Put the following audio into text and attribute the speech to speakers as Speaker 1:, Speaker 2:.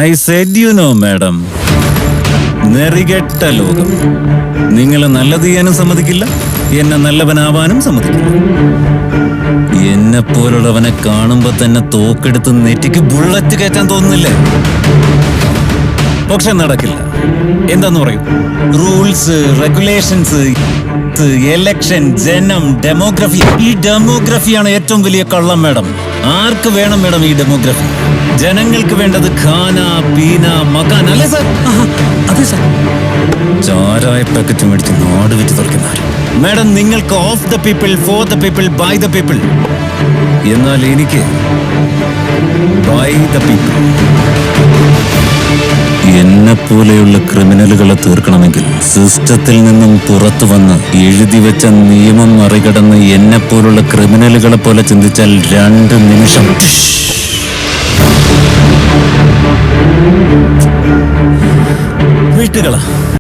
Speaker 1: I said you know madam, നെറികെട്ട ലോകം. നിങ്ങളെ നല്ലത് ചെയ്യാനും സമ്മതിക്കില്ല, എന്നെ നല്ലവനാവാനും സമ്മതിക്കില്ല. എന്നെ പോലുള്ളവനെ കാണുമ്പോ തന്നെ തോക്കെടുത്ത് നെറ്റിക്ക് ബുള്ളറ്റ് കയറ്റാൻ തോന്നുന്നില്ലേ? പക്ഷെ നടക്കില്ല. എന്താന്ന് പറയൂ? റൂൾസ്, റെഗുലേഷൻസ്, എലക്ഷൻ, ജനം, ഡെമോഗ്രഫി. ഈ ഡെമോഗ്രഫിയാണ് ഏറ്റവും വലിയ കള്ളം മാഡം. ആർക്ക് വേണം മാഡം ഈ ഡെമോഗ്രഫി? ജനങ്ങൾക്ക് വേണ്ടത് ഖാന, പീന, മകാൻ അല്ലേ സാർ?
Speaker 2: അതെ സാർ.
Speaker 1: ചാരായ പാക്കറ്റ് മേടിച്ച് നാട് വിറ്റ് തുറക്കുന്നവർ. മാഡം, നിങ്ങൾക്ക് of the people, for the people, by the people. എന്നാൽ എനിക്ക് ബൈ ദ പീപ്പിൾ. എന്നെ പോലെയുള്ള ക്രിമിനലുകളെ തീർക്കണമെങ്കിൽ സിസ്റ്റത്തിൽ നിന്നും പുറത്തു വന്ന് എഴുതി വെച്ച നിയമം മറികടന്ന് എന്നെ പോലുള്ള ക്രിമിനലുകളെ പോലെ ചിന്തിച്ചാൽ 2 നിമിഷം വീട്ടുകളാ.